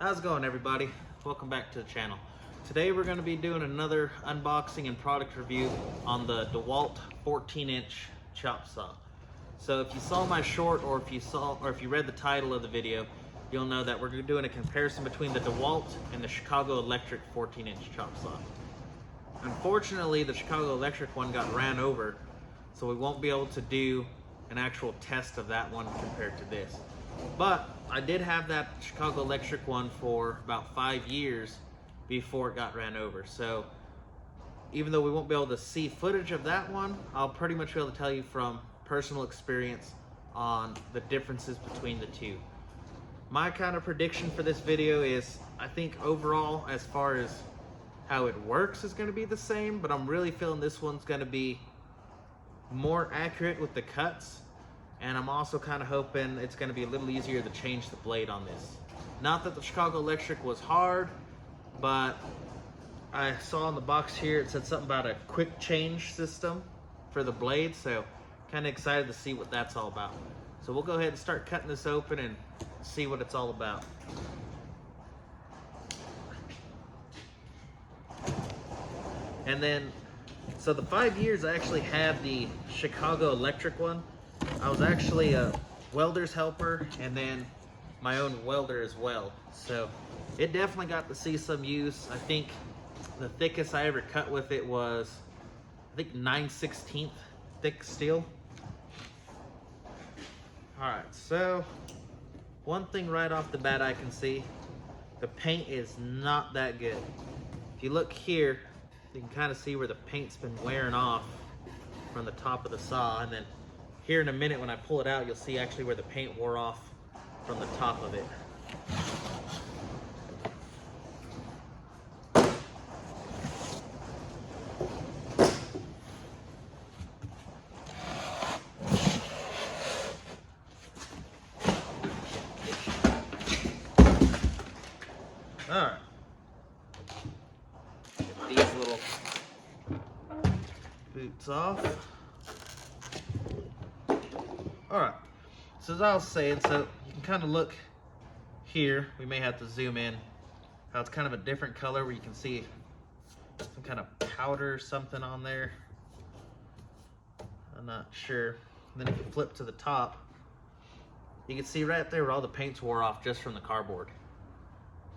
How's it going, everybody? Welcome back to the channel. Today we're going to be doing another unboxing and product review on the Dewalt 14-inch chop saw. So if you saw my short, or if you read the title of the video, you'll know that we're doing a comparison between the Dewalt and the Chicago Electric 14-inch chop saw. Unfortunately, the Chicago Electric one got ran over, so we won't be able to do an actual test of that one compared to this. But I did have that Chicago Electric one for about 5 years before it got ran over. So even though we won't be able to see footage of that one, I'll pretty much be able to tell you from personal experience on the differences between the two. My kind of prediction for this video is, I think overall, as far as how it works, is going to be the same, but I'm really feeling this one's going to be more accurate with the cuts. And I'm also kind of hoping it's going to be a little easier to change the blade on this. Not that the Chicago Electric was hard, but I saw on the box here it said something about a quick change system for the blade, so kind of excited to see what that's all about. So we'll go ahead and start cutting this open and see what it's all about. And then, so the 5 years I actually had the Chicago Electric one. I was actually a welder's helper and then my own welder as well. So it definitely got to see some use. I think the thickest I ever cut with it was, I think 9/16 thick steel. All right, so one thing right off the bat I can see, the paint is not that good. If you look here, you can kind of see where the paint's been wearing off from the top of the saw, and then here in a minute when I pull it out, you'll see actually where the paint wore off from the top of it. All right. Get these little boots off. All right, so as I was saying, so you can kind of look here, we may have to zoom in, how it's kind of a different color where you can see some kind of powder or something on there. I'm not sure. And then if you flip to the top, you can see right there where all the paints wore off just from the cardboard.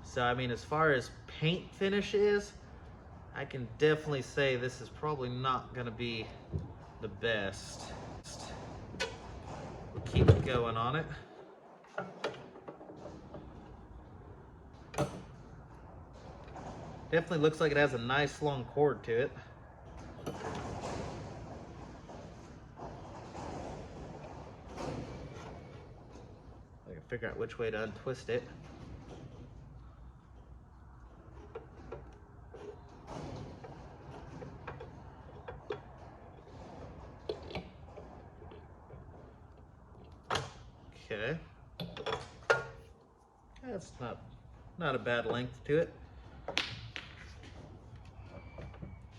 So I mean, as far as paint finish is, I can definitely say this is probably not gonna be the best. We'll keep it going on it. Definitely looks like it has a nice long cord to it. I can figure out which way to untwist it. Okay, that's not a bad length to it.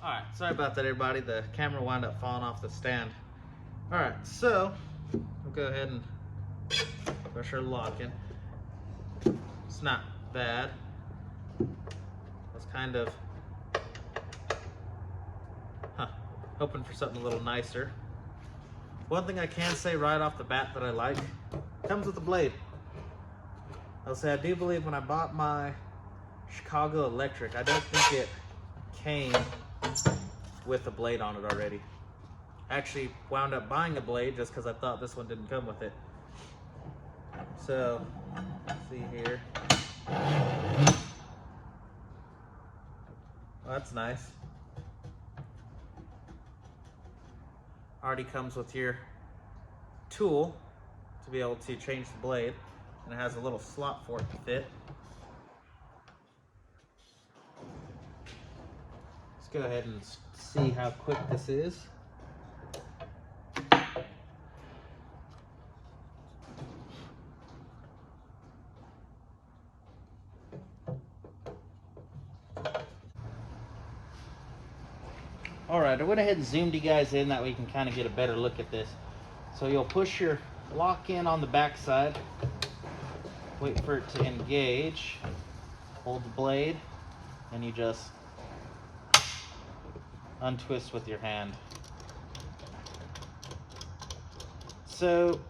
All right, sorry about that, everybody. The camera wound up falling off the stand. All right, so we'll go ahead and brush our lock in. It's not bad. I was kind of hoping for something a little nicer. One thing I can say right off the bat that I like, comes with the blade. I'll say I do believe when I bought my Chicago Electric, I don't think it came with a blade on it already. I actually wound up buying a blade just because I thought this one didn't come with it. So, let's see here. Well, that's nice. Already comes with your tool to be able to change the blade, and it has a little slot for it to fit. Let's go ahead and see how quick this is. All right, I went ahead and zoomed you guys in, that way you can kind of get a better look at this. So you'll push your lock in on the back side, wait for it to engage. hold the blade, and you just untwist with your hand. So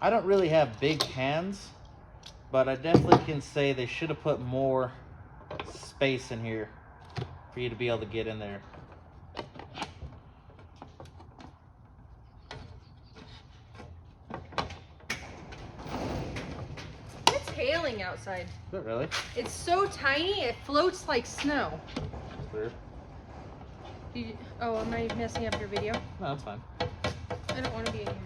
I don't really have big hands, but I definitely can say they should have put more space in here for you to be able to get in there. It's hailing outside. Is it really? It's so tiny, it floats like snow. Weird. Oh, am I messing up your video? No, that's fine. I don't want to be in your video.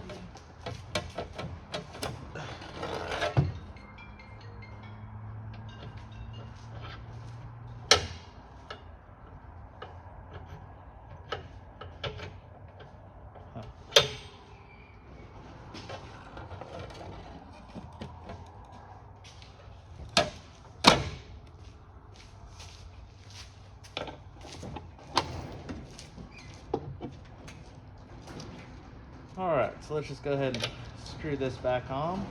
Alright, so let's just go ahead and screw this back on.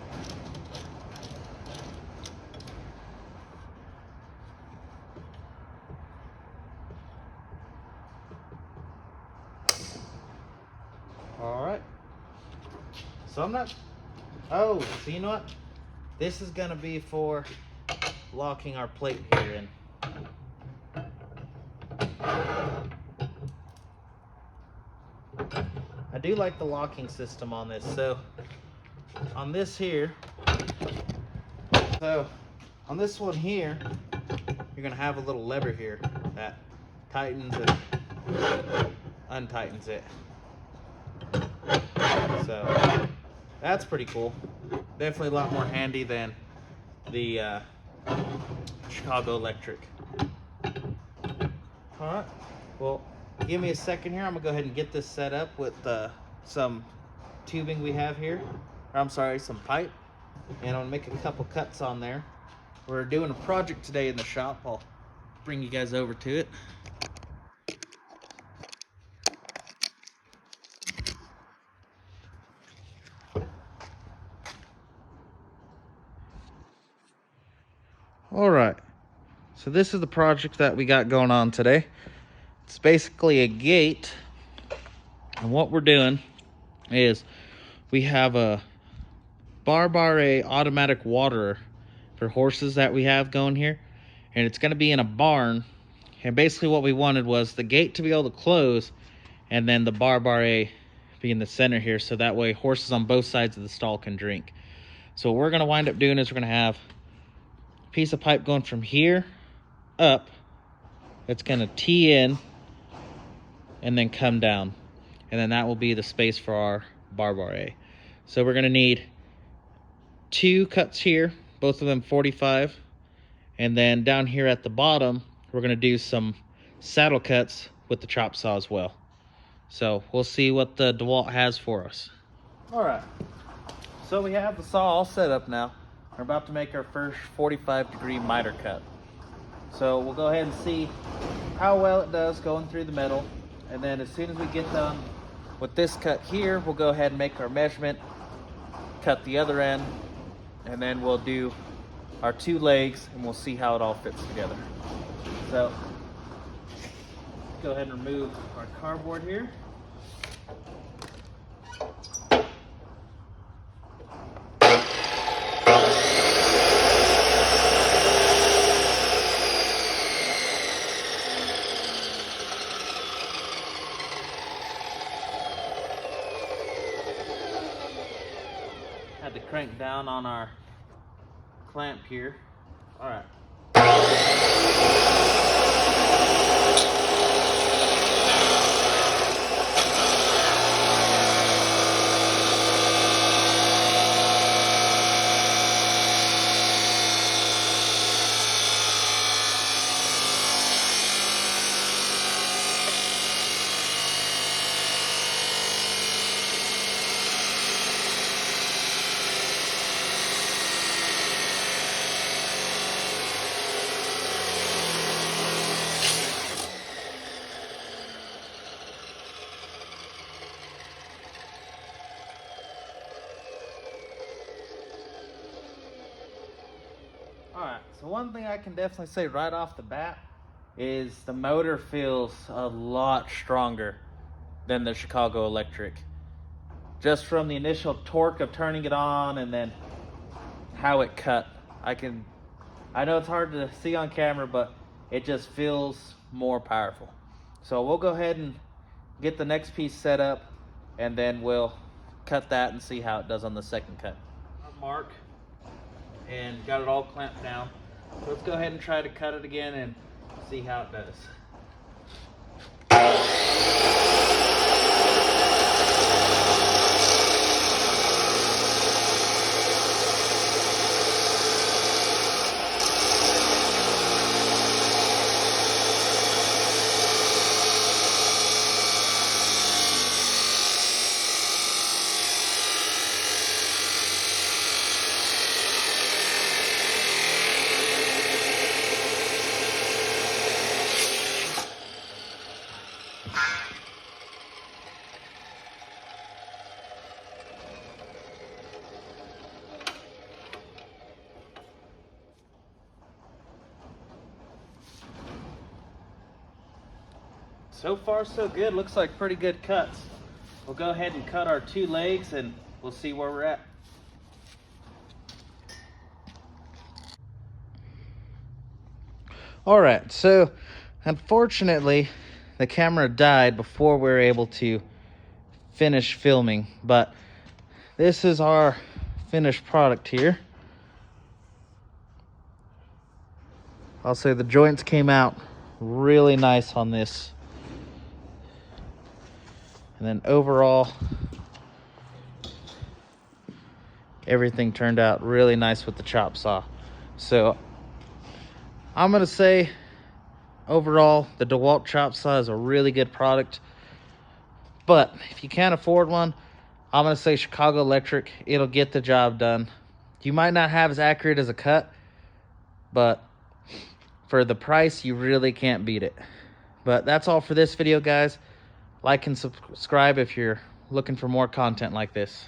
Alright. So I'm not... Oh, so you know what? This is going to be for locking our plate here in. I do like the locking system on this. So on this here, on this one here, you're gonna have a little lever here that tightens and untightens it. So that's pretty cool. Definitely a lot more handy than the Chicago Electric. All right, well, give me a second here. I'm gonna go ahead and get this set up with some tubing we have here, or I'm sorry, some pipe, and I'll make a couple cuts on there. We're doing a project today in the shop. I'll bring you guys over to it. All right, so this is the project that we got going on today. It's basically a gate, and what we're doing is we have a Barbare automatic waterer for horses that we have going here, and it's going to be in a barn. And basically what we wanted was the gate to be able to close, and then the Barbare be in the center here, so that way horses on both sides of the stall can drink. So what we're going to wind up doing is we're going to have a piece of pipe going from here up. It's going to tee in and then come down, and then that will be the space for our Barbare. So we're going to need 2 cuts here, both of them 45, and then down here at the bottom we're going to do some saddle cuts with the chop saw as well. So we'll see what the Dewalt has for us. All right, so we have the saw all set up now. We're about to make our first 45-degree miter cut. So we'll go ahead and see how well it does going through the metal, and then as soon as we get done with this cut here, we'll go ahead and make our measurement, cut the other end, and then we'll do our 2 legs and we'll see how it all fits together. So go ahead and remove our cardboard here. Had to crank down on our clamp here. All right. Alright, so one thing I can definitely say right off the bat is the motor feels a lot stronger than the Chicago Electric. Just from the initial torque of turning it on and then how it cut. I know it's hard to see on camera, but it just feels more powerful. So we'll go ahead and get the next piece set up, and then we'll cut that and see how it does on the second cut. Mark, and got it all clamped down. So let's go ahead and try to cut it again and see how it does. So far so good, looks like pretty good cuts. We'll go ahead and cut our 2 legs and we'll see where we're at. Alright, so unfortunately the camera died before we were able to finish filming, but this is our finished product here. I'll say the joints came out really nice on this. And then overall, everything turned out really nice with the chop saw. So I'm gonna say overall, the Dewalt chop saw is a really good product. But if you can't afford one, I'm gonna say Chicago Electric. It'll get the job done. You might not have as accurate as a cut, but for the price, you really can't beat it. But that's all for this video, guys. Like and subscribe if you're looking for more content like this.